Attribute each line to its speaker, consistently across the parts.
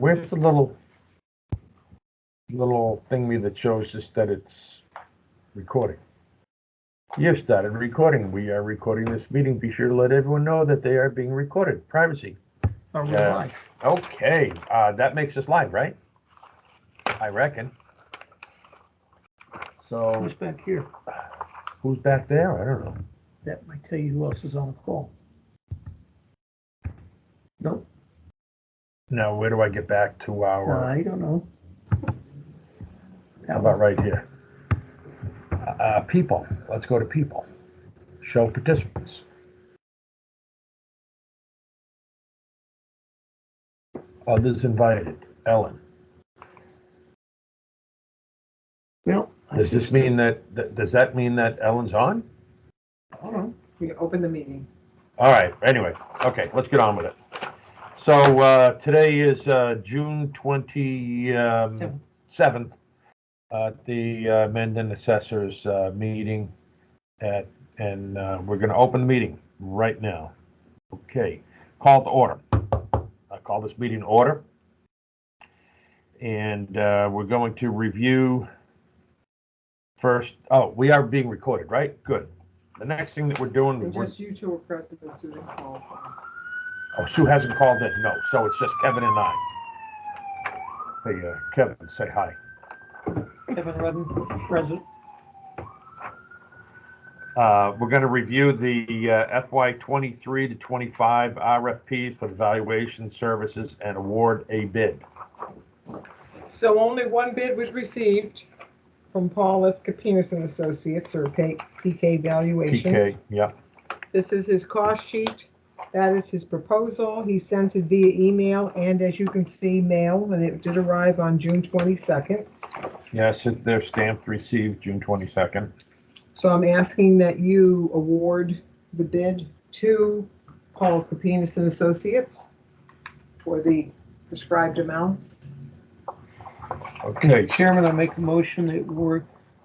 Speaker 1: Where's the little thingy that shows us that it's recording? You've started recording. We are recording this meeting. Be sure to let everyone know that they are being recorded. Privacy.
Speaker 2: Are we live?
Speaker 1: Okay, that makes us live, right? I reckon. So
Speaker 2: Who's back here?
Speaker 1: who's back there? I don't know.
Speaker 2: That might tell you who else is on the call. Nope.
Speaker 1: Now, where do I get back to our?
Speaker 2: I don't know.
Speaker 1: How about right here? People. Let's go to people. Show participants. Others invited. Ellen.
Speaker 2: Well,
Speaker 1: Does this mean that? Does that mean that Ellen's on?
Speaker 2: I don't know.
Speaker 3: We open the meeting.
Speaker 1: All right. Anyway, okay. Let's get on with it. So today is June 27th. The Mendon Assessors meeting, and we're going to open the meeting right now. Okay, call to order. I call this meeting to order, and we're going to review first. Oh, we are being recorded, right? Good. The next thing that we're doing,
Speaker 3: And just you two are present as Susan calls.
Speaker 1: oh, Sue hasn't called in. No, so it's just Kevin and I. Hey, Kevin, say hi.
Speaker 2: Kevin Rudden, present.
Speaker 1: We're going to review the FY 23 to 25 RFPs for the valuation services and award a bid.
Speaker 3: So only one bid was received from Paul S. Capinas and Associates, or PK Valuations.
Speaker 1: PK, yeah.
Speaker 3: This is his cost sheet. That is his proposal. He sent it via email and, as you can see, mail, and it did arrive on June 22nd.
Speaker 1: Yes, they're stamped received June 22nd.
Speaker 3: So I'm asking that you award the bid to Paul Capinas and Associates for the prescribed amounts.
Speaker 1: Okay.
Speaker 2: Chairman, I make a motion that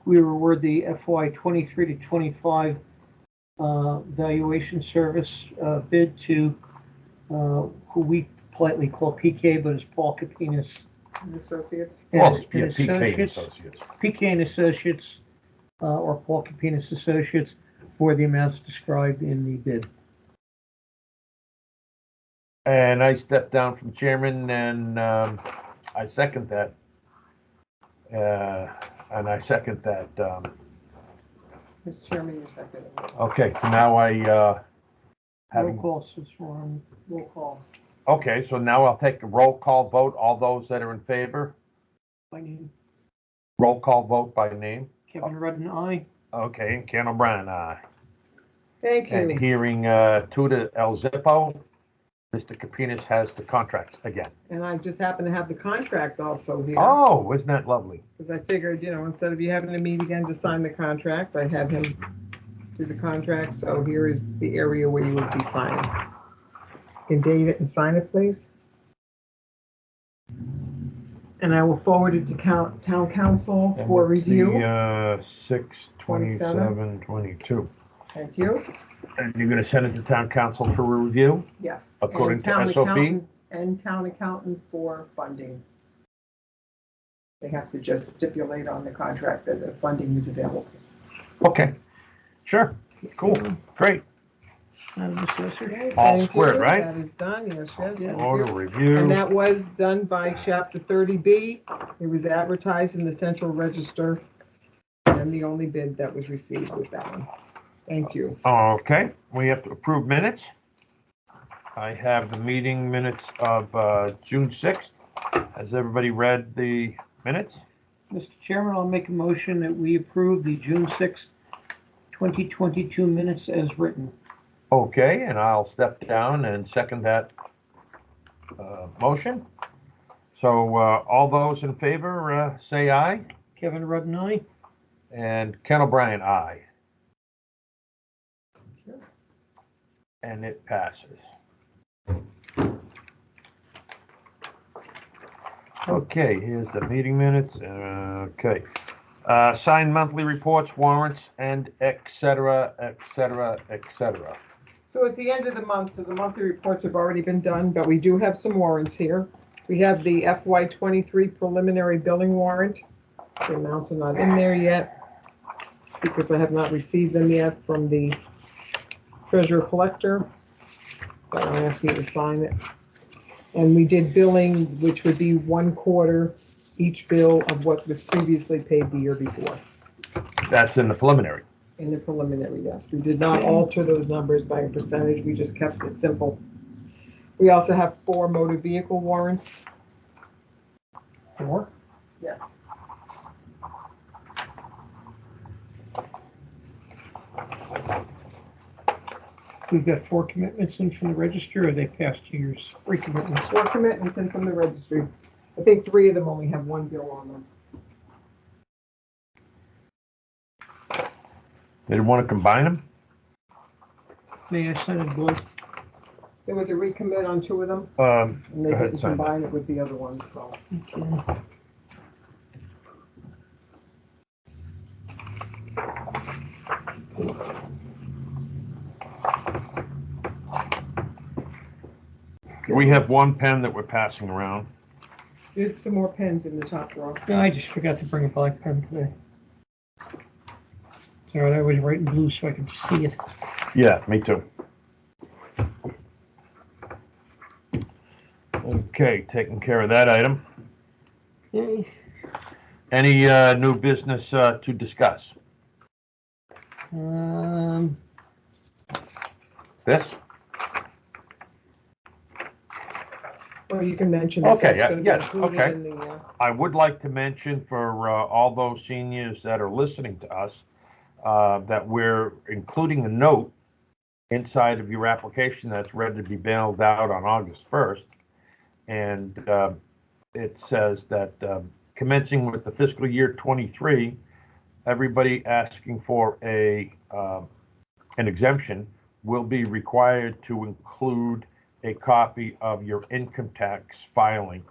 Speaker 2: we award the FY 23 to 25 valuation service bid to who we politely call PK, but it's Paul Capinas.
Speaker 3: And Associates.
Speaker 1: Well,
Speaker 2: and
Speaker 1: yeah, PK and
Speaker 2: Associates.
Speaker 1: Associates.
Speaker 2: PK and Associates, or Paul Capinas Associates, for the amounts described in the bid.
Speaker 1: And I stepped down from chairman, and I second that. And I second that.
Speaker 3: Mr. Chairman, you're second.
Speaker 1: Okay, so now I
Speaker 2: Roll call since we're on.
Speaker 3: Roll call.
Speaker 1: Okay, so now I'll take a roll call vote. All those that are in favor,
Speaker 2: By name.
Speaker 1: roll call vote by name.
Speaker 2: Kevin Rudden, aye.
Speaker 1: Okay, and Ken O'Brien, aye.
Speaker 3: Thank you.
Speaker 1: And hearing Tuda El Zippo, Mr. Capinas has the contract again.
Speaker 3: And I just happen to have the contract also here.
Speaker 1: Oh, isn't that lovely?
Speaker 3: Because I figured, instead of you having to meet again to sign the contract, I had him do the contract. So here is the area where you would be signing. You can date it and sign it, please. And I will forward it to town council
Speaker 1: And
Speaker 3: for
Speaker 1: it's
Speaker 3: review.
Speaker 1: The 6/27/22.
Speaker 3: Thank you.
Speaker 1: And you're going to send it to town council for review?
Speaker 3: Yes.
Speaker 1: According
Speaker 3: And
Speaker 1: to
Speaker 3: town
Speaker 1: SOP?
Speaker 3: accountant- And town accountant for funding. They have to just stipulate on the contract that the funding is available.
Speaker 1: Okay, sure, cool, great.
Speaker 2: Madam Assessor.
Speaker 1: All
Speaker 3: Thank
Speaker 1: squared,
Speaker 3: you.
Speaker 1: right?
Speaker 3: That is done, yes, thank
Speaker 1: Order
Speaker 3: you.
Speaker 1: review.
Speaker 3: And that was done by Chapter 30B. It was advertised in the Central Register, and the only bid that was received was that one. Thank you.
Speaker 1: Okay, we have to approve minutes. I have the meeting minutes of June 6th. Has everybody read the minutes?
Speaker 2: Mr. Chairman, I'll make a motion that we approve the June 6, 2022 minutes as written.
Speaker 1: Okay, and I'll step down and second that motion. So all those in favor, say aye.
Speaker 2: Kevin Rudden, aye.
Speaker 1: And Ken O'Brien, aye. And it passes. Okay, here's the meeting minutes. Okay. Signed monthly reports, warrants, and et cetera, et cetera, et cetera.
Speaker 3: So it's the end of the month, so the monthly reports have already been done, but we do have some warrants here. We have the FY23 preliminary billing warrant. The amounts are not in there yet because I have not received them yet from the treasurer collector. But I'll ask you to sign it. And we did billing, which would be 1/4 each bill of what was previously paid the year before.
Speaker 1: That's in the preliminary.
Speaker 3: In the preliminary, yes. We did not alter those numbers by a percentage. We just kept it simple. We also have 4 motor vehicle warrants.
Speaker 2: 4?
Speaker 3: Yes.
Speaker 2: We've got 4 commitments in from the register, or they past years? 3 commitments.
Speaker 3: 4 commitments in from the registry. I think 3 of them only have 1 bill on them.
Speaker 1: They didn't want to combine them?
Speaker 2: May I sign it, Blue?
Speaker 3: There was a recommit on 2 of them, and they
Speaker 1: Go ahead,
Speaker 3: didn't
Speaker 1: sign that.
Speaker 3: combine it with the other ones, so.
Speaker 2: Okay.
Speaker 1: We have 1 pen that we're passing around.
Speaker 3: There's some more pens in the top drawer.
Speaker 2: No, I just forgot to bring a black pen today. It's all right, I was writing blue so I could see it.
Speaker 1: Yeah, me too. Okay, taking care of that item.
Speaker 2: Okay.
Speaker 1: Any new business to discuss? This?
Speaker 3: Or you can mention
Speaker 1: Okay,
Speaker 3: that's gonna be
Speaker 1: yes,
Speaker 3: included
Speaker 1: okay.
Speaker 3: in the,
Speaker 1: I would like to mention for all those seniors that are listening to us, that we're including a note inside of your application that's ready to be mailed out on August 1st. And it says that commencing with the fiscal year 23, everybody asking for an exemption will be required to include a copy of your income tax filing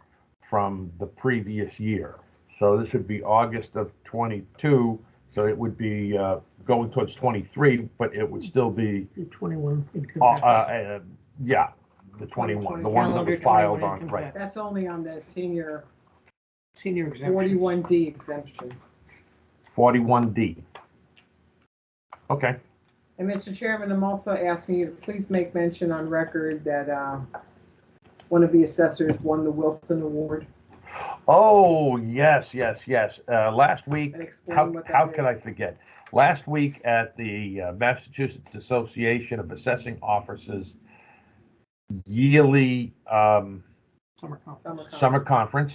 Speaker 1: from the previous year. So this would be August of 22, so it would be going towards 23, but it would still be,
Speaker 2: 21 income tax.
Speaker 1: yeah, the 21, the one that
Speaker 2: Calendar
Speaker 1: was filed
Speaker 2: 21
Speaker 1: on,
Speaker 2: income
Speaker 1: right.
Speaker 2: tax.
Speaker 3: that's only on the senior
Speaker 2: Senior exemption.
Speaker 3: 41D exemption.
Speaker 1: 41D. Okay.
Speaker 3: And Mr. Chairman, I'm also asking you to please make mention on record that one of the assessors won the Wilson Award.
Speaker 1: Oh, yes, yes, yes. Last week,
Speaker 3: And explain
Speaker 1: how
Speaker 3: what that
Speaker 1: could
Speaker 3: is.
Speaker 1: I forget? Last week at the Massachusetts Association of Assessing Officers yearly
Speaker 2: Summer conference.
Speaker 1: summer conference,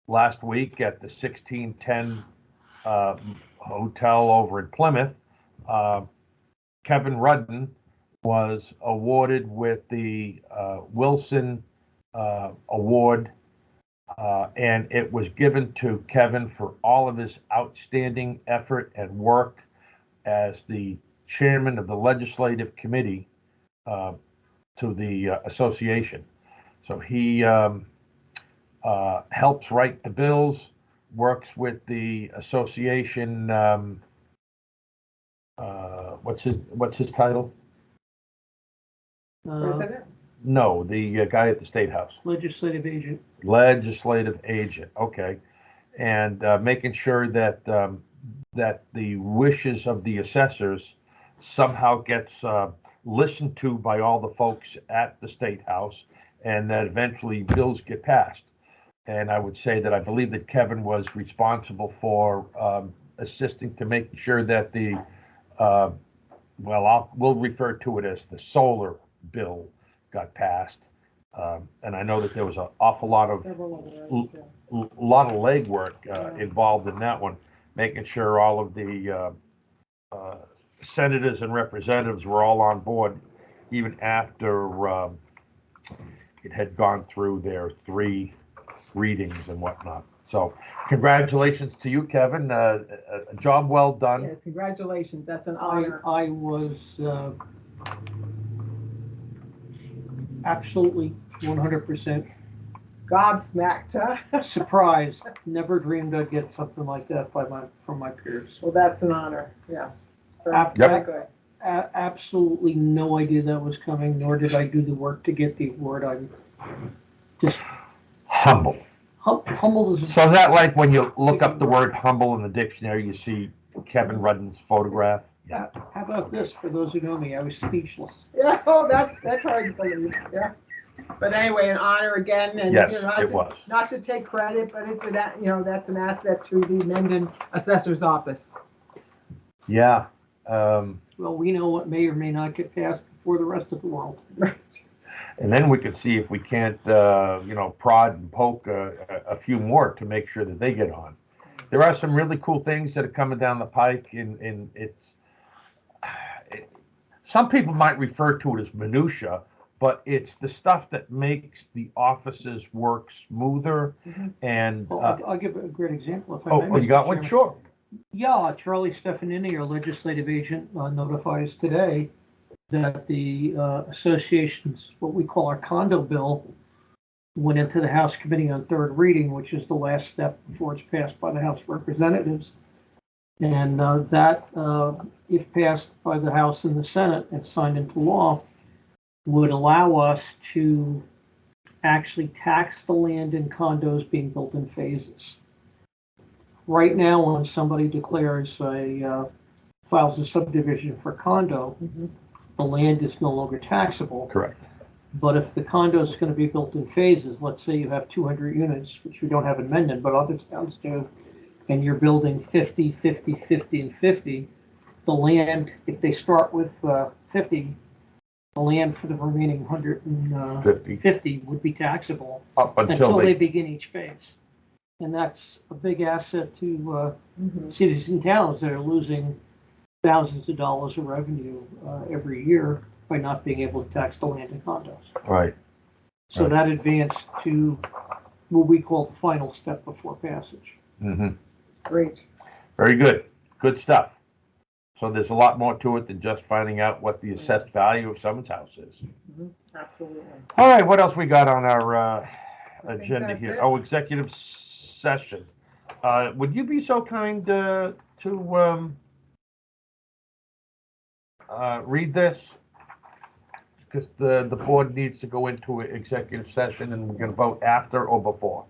Speaker 1: last week at the 1610 hotel over in Plymouth, Kevin Rudden was awarded with the Wilson Award, and it was given to Kevin for all of his outstanding effort and work as the chairman of the legislative committee to the association. So he helps write the bills, works with the association. What's his title?
Speaker 3: President?
Speaker 1: No, the guy at the State House.
Speaker 2: Legislative agent.
Speaker 1: Legislative agent. Okay, and making sure that that the wishes of the assessors somehow gets listened to by all the folks at the State House, and that eventually bills get passed. And I would say that I believe that Kevin was responsible for assisting to make sure that the we'll refer to it as the solar bill got passed. And I know that there was an awful lot of legwork involved in that one, making sure all of the senators and representatives were all on board, even after it had gone through their 3 readings and whatnot. So congratulations to you, Kevin. A job well done.
Speaker 3: Yes, congratulations. That's an honor.
Speaker 2: I was absolutely 100%
Speaker 3: Gobsmacked, huh?
Speaker 2: surprised. Never dreamed I'd get something like that from my peers.
Speaker 3: Well, that's an honor. Yes. Very,
Speaker 2: Yep.
Speaker 3: very good.
Speaker 2: Absolutely no idea that was coming, nor did I do the work to get the award. I'm just
Speaker 1: Humble.
Speaker 2: Humble is.
Speaker 1: So is that like when you look up the word humble in the dictionary, you see Kevin Rudden's photograph? Yeah.
Speaker 2: How about this? For those who know me, I was speechless.
Speaker 3: Yeah, oh, that's hard to believe, yeah. But anyway, an honor again, and,
Speaker 1: Yes,
Speaker 3: you know,
Speaker 1: it was.
Speaker 3: not to take credit, but it's you know, that's an asset to the Mendon Assessor's Office.
Speaker 1: Yeah.
Speaker 2: Well, we know what may or may not get passed before the rest of the world.
Speaker 3: Right.
Speaker 1: And then we could see if we can't, you know, prod and poke a few more to make sure that they get on. There are some really cool things that are coming down the pike, and some people might refer to it as minutia, but it's the stuff that makes the office's work smoother.
Speaker 3: Mhm.
Speaker 1: And
Speaker 2: Well, I'll give a great example if I may.
Speaker 1: oh, you got
Speaker 2: Mr.
Speaker 1: one?
Speaker 2: Chairman.
Speaker 1: Sure.
Speaker 2: Yeah, Charlie Stefanini, our legislative agent, notified us today that the association's, what we call our Condo Bill, went into the House Committee on third reading, which is the last step before it's passed by the House of Representatives. And that, if passed by the House and the Senate and signed into law, would allow us to actually tax the land in condos being built in phases. Right now, when somebody declares files a subdivision for condo,
Speaker 3: Mhm.
Speaker 2: the land is no longer taxable.
Speaker 1: Correct.
Speaker 2: But if the condo is going to be built in phases, let's say you have 200 units, which we don't have in Mendon, but other towns do, and you're building 50, 50, 50, and 50, the land, if they start with 50, the land for the remaining 150 would be taxable
Speaker 1: Up
Speaker 2: until they
Speaker 1: they
Speaker 2: begin each phase. And that's a big asset to
Speaker 3: Mhm.
Speaker 2: cities and towns that are losing thousands of dollars of revenue every year by not being able to tax the land in condos.
Speaker 1: right.
Speaker 2: So
Speaker 1: Right.
Speaker 2: that advanced to what we call the final step before passage.
Speaker 1: Hmm.
Speaker 3: Great.
Speaker 1: Very good. Good stuff. So there's a lot more to it than just finding out what the assessed value of someone's house is.
Speaker 3: Mhm. Absolutely.
Speaker 1: All right, what else we got on our
Speaker 3: I think
Speaker 1: agenda
Speaker 3: that's
Speaker 1: here?
Speaker 3: it.
Speaker 1: Oh, executive session. Would you be so kind to read this? Because the board needs to go into an executive session, and we're going to vote after or before.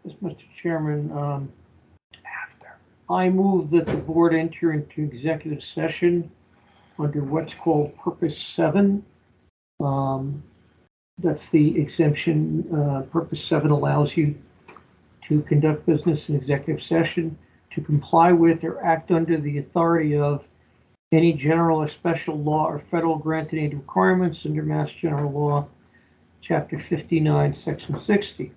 Speaker 2: Yes, Mr. Chairman, I move that the board enter into executive session under what's called Purpose 7. That's the exemption. Purpose 7 allows you to conduct business in executive session to comply with or act under the authority of any general or special law or federal granted aid requirements under Mass General Law, Chapter 59, Section 60.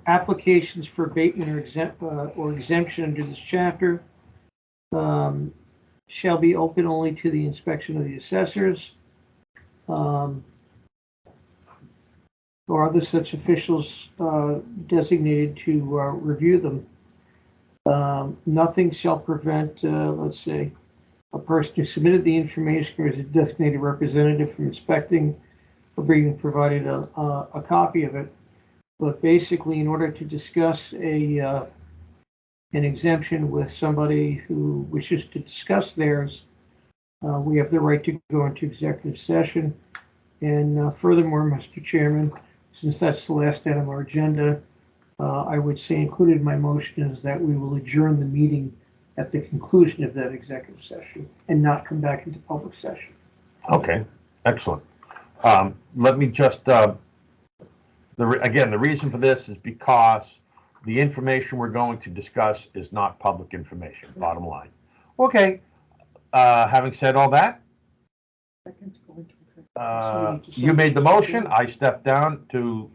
Speaker 2: Applications for abatement or exemption under this chapter shall be open only to the inspection of the assessors or other such officials designated to review them. Nothing shall prevent, let's say, a person who submitted the information or is a designated representative from inspecting or being provided a copy of it. But basically, in order to discuss an exemption with somebody who wishes to discuss theirs, we have the right to go into executive session. And furthermore, Mr. Chairman, since that's the last item on our agenda, I would say included in my motion is that we will adjourn the meeting at the conclusion of that executive session and not come back into public session.
Speaker 1: Okay, excellent. Let me just, again, the reason for this is because the information we're going to discuss is not public information, bottom line. Okay, having said all that,
Speaker 3: Second to go into executive session.
Speaker 1: you made the motion, I stepped down to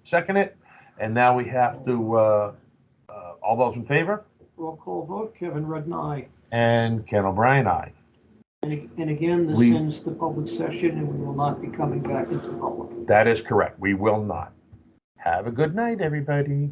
Speaker 1: second it, and now we have to, all those in favor?
Speaker 2: Roll call vote, Kevin Rudden, aye.
Speaker 1: And Ken O'Brien, aye.
Speaker 2: And again, this ends the public session and we will not be coming back into public.
Speaker 1: That is correct, we will not. Have a good night, everybody.